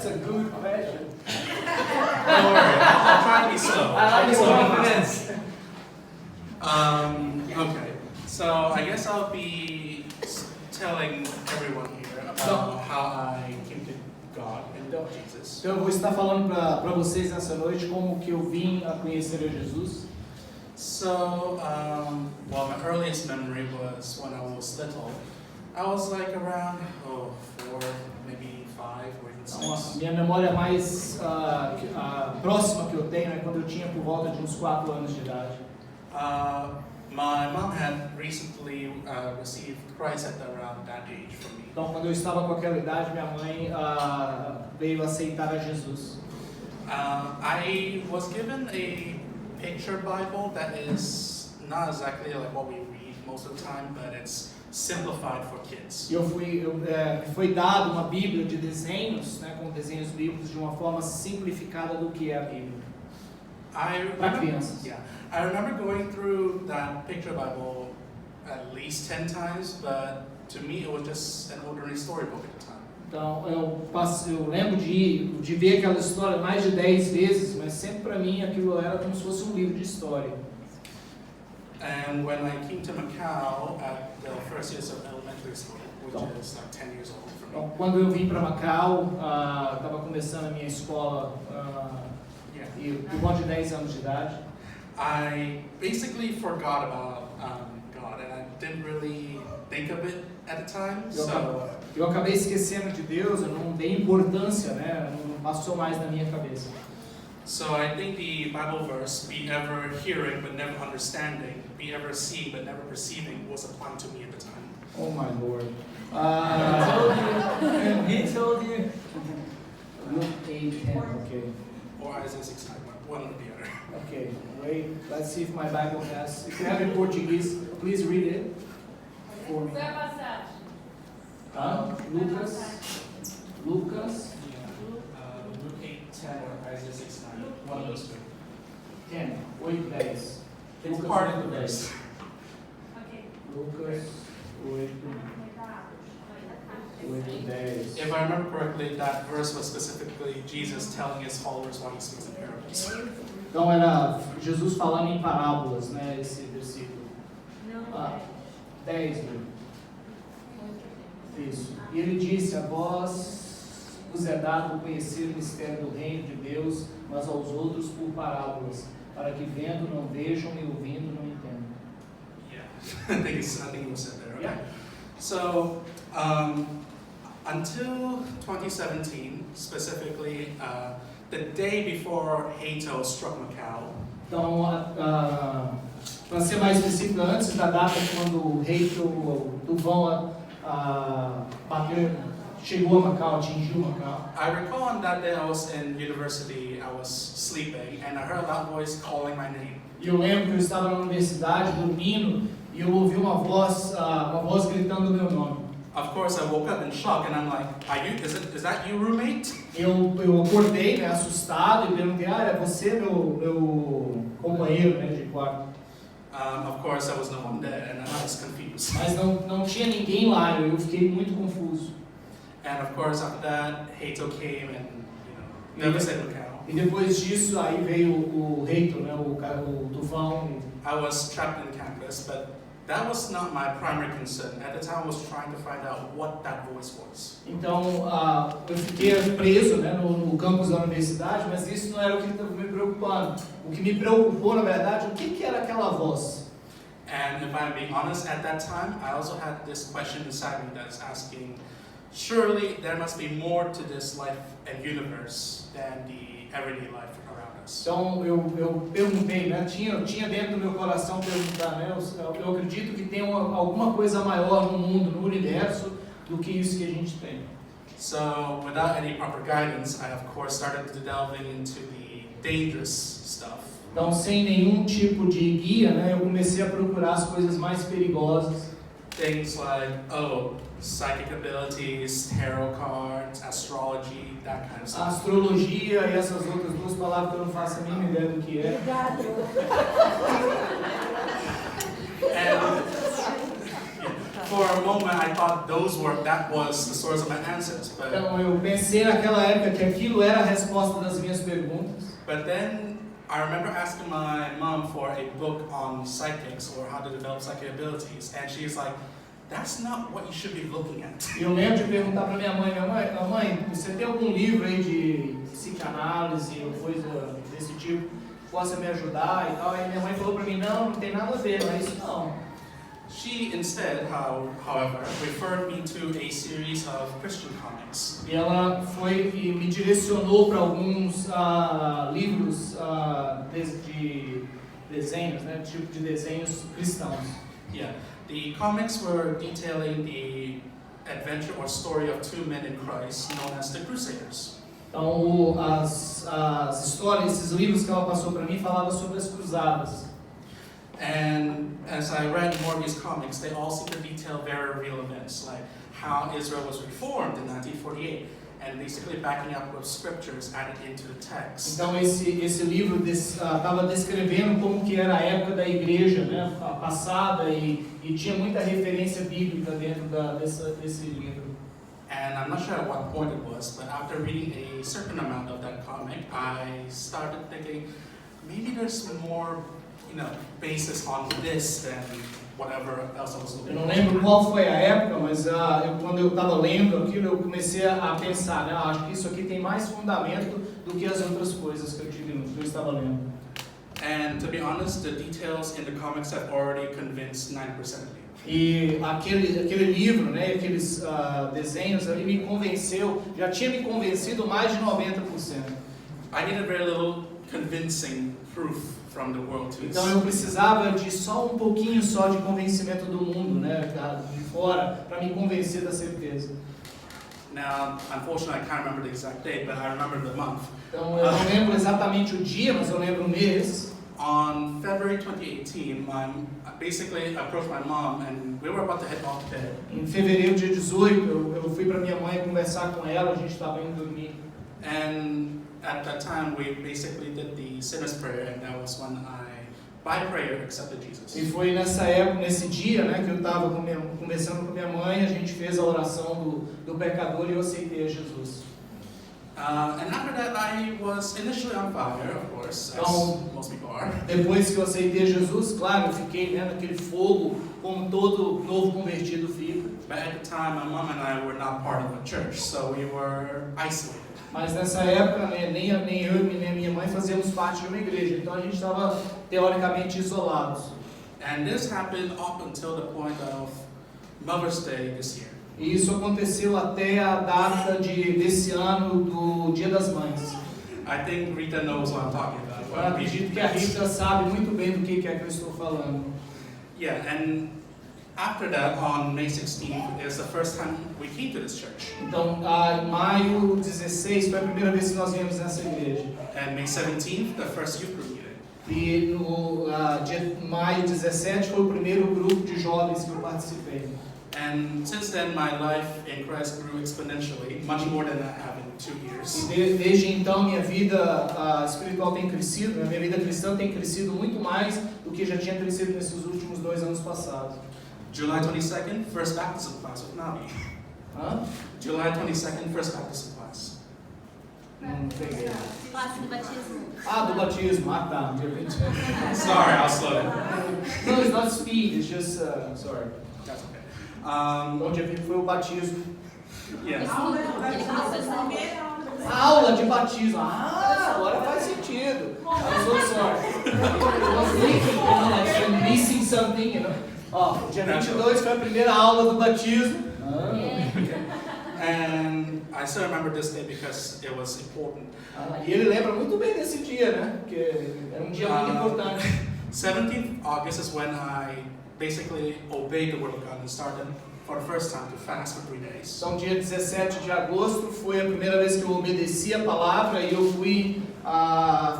That's a good question. Don't worry, I'll try to be slow. I like your confidence. Okay, so I guess I'll be telling everyone here about how I came to God and Jesus. Então eu vou estar falando para vocês nessa noite como que eu vim a conhecer a Jesus. So, well, my earliest memory was when I was little. I was like around 4, maybe 5 or even 6. Então, a minha memória mais próxima que eu tenho é quando eu tinha por volta de uns 4 anos de idade. My mom had recently received Christ at around that age for me. Então, quando eu estava com aquela idade, minha mãe veio aceitar a Jesus. I was given a picture Bible that is not exactly like what we read most of the time, but it's simplified for kids. Me foi dado uma Bíblia de desenhos, né, com desenhos bíblicos de uma forma simplificada do que é a Bíblia. Para crianças. Yeah, I remember going through that picture Bible at least 10 times, but to me it was just an ordinary storybook at the time. Então eu lembro de ver aquela história mais de 10 vezes, mas sempre para mim aquilo era como se fosse um livro de história. And when I came to Macau at the first years of elementary school, which is like 10 years old for me. Então, quando eu vim para Macau, estava começando a minha escola e por volta de 10 anos de idade. I basically forgot about God, and I didn't really think of it at the time. Eu acabei esquecendo de Deus, eu não dei importância, né? Não passou mais na minha cabeça. So I think the Bible verse, be ever hearing but never understanding, be ever seeing but never perceiving, was applying to me at the time. Oh my Lord. He told you. Luke 8:10, okay. Or Isaiah 6:9, one or the other. Okay, wait, let's see if my Bible has. If you have in Portuguese, please read it for me. Lucas. Luke 8:10 or Isaiah 6:9, one of those two. 10, 8:10. It's Lucas part of the 8:10. verse. Lucas 8:10. If I remember correctly, that verse was specifically Jesus telling his followers why he speaks in parables. Então era Jesus falando em parábolas, né, esse versículo. 10, isso. E ele disse: a vós vos é dado conhecer o mistério do reino de Deus, mas aos outros por parábolas, para que vendo não vejam e ouvindo não entendam. Yeah, I think it was said there. Okay. Yeah. So, until 2017, specifically, the day before Hato struck Macau. Então, para ser mais específico, antes da data quando o rei do tufão chegou a Macau, atingiu Macau. I recall on that day I was in university, I was sleeping, and I heard a loud voice calling my name. E eu lembro que eu estava na universidade dormindo e eu ouvi uma voz gritando o meu nome. Of course, I woke up in shock, and I'm like, is that you, roommate? Eu acordei, né, assustado e perguntei: é você meu companheiro, né, de quarto? Of course, there was no one there, and I was confused. Mas não tinha ninguém lá, eu fiquei muito confuso. And of course, after that, Hato came and never said Macau. E depois disso, aí veio o reito, né, o tufão. I was trapped in campus, but that was not my primary concern. At the time, I was trying to find out what that voice was. Então, eu fiquei preso, né, no campus da universidade, mas isso não era o que estava me preocupando. O que me preocupou, na verdade, o que era aquela voz? And if I'm being honest, at that time, I also had this question inside me that's asking, surely there must be more to this life and universe than the everyday life around us. Então eu perguntei, né? Tinha dentro do meu coração perguntar, né? Eu acredito que tem alguma coisa maior no mundo, no universo, do que isso que a gente tem. So, without any proper guidance, I of course started to delving into the dangerous stuff. Então, sem nenhum tipo de guia, né? Eu comecei a procurar as coisas mais perigosas. Things like, psychic abilities, tarot cards, astrology, that kind of stuff. Astrologia e essas outras duas palavras que eu não faço a mínima ideia do que é. And for a moment, I thought that was the source of my answers. Então eu pensei naquela época que aquilo era a resposta das minhas perguntas. But then I remember asking my mom for a book on psychics or how to develop psychic abilities, and she's like, "That's not what you should be looking at." E eu lembro de perguntar para minha mãe, você tem algum livro aí de psicanálise ou coisa desse tipo que possa me ajudar e tal? E minha mãe falou para mim, não tem nada a ver, não é isso não. She instead, however, referred me to a series of Christian comics. E ela foi e me direcionou para alguns livros de desenhos, né, tipo de desenhos cristãos. Yeah, the comics were detailing the adventure or story of two men in Christ known as the Crusaders. Então as histórias, esses livros que ela passou para mim falavam sobre as cruzadas. And as I read more of these comics, they all seem to detail very real events, like how Israel was reformed in 1948, and basically backing up with scriptures added into the text. Então esse livro estava descrevendo como que era a época da igreja, né, passada e tinha muita referência bíblica dentro desse livro. And I'm not sure at what point it was, but after reading a certain amount of that comic, I started thinking maybe there's more, basis on this than whatever else I was looking Eu for. não lembro qual foi a época, mas quando eu estava lendo aquilo, eu comecei a pensar, né? Acho que isso aqui tem mais fundamento do que as outras coisas que eu estava lendo. And to be honest, the details in the comics have already convinced 90% of me. E aquele livro, né? Aqueles desenhos ali já tinha me convencido mais de 90%. I needed very little convincing proof from the world to Então eu precisava de só um pouquinho só de convencimento do mundo, né, de fora, para me convencer da certeza. Now, unfortunately, I can't remember the exact date, but I remember the month. Então eu não lembro exatamente o dia, mas eu lembro o mês. On February 2018, I basically approached my mom, and we were about to head off to bed. Em fevereiro, dia 18, eu fui para minha mãe conversar com ela, a gente estava indo dormir. And at that time, we basically did the sinner's prayer, and that was when I, by prayer, accepted Jesus. E foi nessa época, nesse dia, né, que eu estava conversando com minha mãe, a gente fez a oração do pecador e eu aceitei a Jesus. And after that, I was initially on fire, of course, as most people are. Depois que eu aceitei Jesus, claro, eu fiquei naquele fogo, como todo novo convertido fica. But at the time, my mom and I were not part of a church, so we were isolated. Mas nessa época, né, nem eu nem a minha mãe fazíamos parte de uma igreja, então a gente estava teoricamente isolados. And this happened up until the point of Mother's Day this year. E isso aconteceu até a data desse ano do Dia das Mães. I think Rita knows what I'm talking about. Eu acredito que a Rita sabe muito bem do que é que eu estou falando. Yeah, and after that, on May 16th, is the first time we came to this church. Então, em maio 16 foi a primeira vez que nós viemos nessa igreja. And May 17th, the first youth group meeting. E no maio 17 foi o primeiro grupo de jovens que eu participei. And since then, my life in Christ grew exponentially, much more than I have in 2 years. E desde então minha vida espiritual tem crescido, minha vida cristã tem crescido muito mais do que já tinha crescido nesses últimos 2 anos passados. July 22nd, First Baptism class with Nabi. July 22nd, First Baptism class. Não peguei. Classe do batismo. Do batismo. Tá. Dia 20. Sorry, I'll slow down. No, it's not speed, it's just, sorry. That's okay. Então dia 20 foi o batismo. Yes. Aula de batismo. Agora faz sentido. I'm so sorry. I was thinking, like I'm missing something, dia 22 foi a primeira aula do batismo. And I still remember this day because it was important. E ele lembra muito bem desse dia, né? Porque era dia muito importante. 17th August is when I basically obeyed the word of God and started for the first time to fast for 3 days. Então, dia 17 de agosto foi a primeira vez que eu obedeci a palavra e eu fui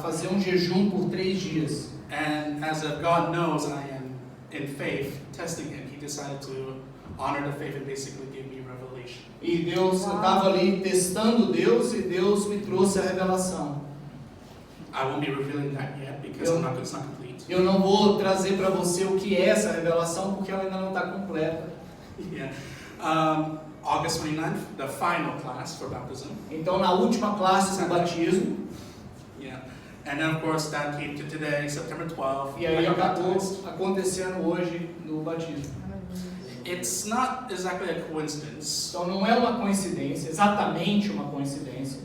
fazer um jejum por 3 dias. And as God knows I am in faith, testing Him, He decided to honor the faith and basically give me revelation. E Deus, eu estava ali testando Deus e Deus me trouxe a revelação. I won't be revealing that yet because it's not complete. Eu não vou trazer para você o que é essa revelação porque ela ainda não está completa. Yeah. August 29th, the final class for baptism. Então, na última classe do batismo, Yeah. And then, of course, that came to today, September 12th. e aí acabou acontecendo hoje no batismo. It's not exactly a coincidence. Então, não é uma coincidência, exatamente uma coincidência.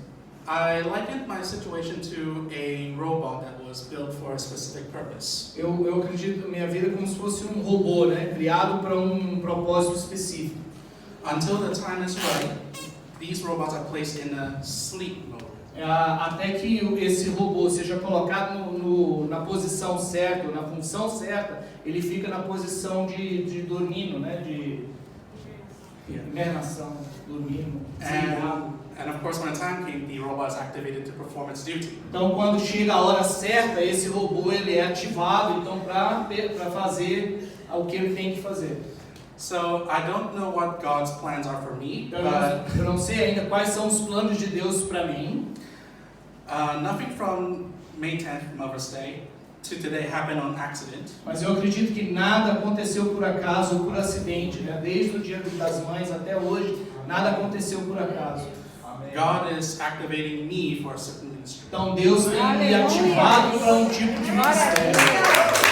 I likened my situation to a robot that was built for a specific purpose. Eu acredito na minha vida como se fosse um robô, né, criado para um propósito específico. Until the time is right, these robots are placed in a sleep mode. Até que esse robô seja colocado na posição certa, na função certa, ele fica na posição de dormindo, né, de hibernação, dormindo, desligado. And of course, when the time came, the robot is activated to perform its duty. Então, quando chega a hora certa, esse robô ele é ativado, então para fazer o que ele tem que fazer. So I don't know what God's plans are for me, but Eu não sei ainda quais são os planos de Deus para mim. Nothing from May 10th, Mother's Day, to today happened on accident. Mas eu acredito que nada aconteceu por acaso ou por acidente, né? Desde o Dia das Mães até hoje, nada aconteceu por acaso. God is activating me for a certain ministry. Então Deus tem me ativado para um tipo de ministério.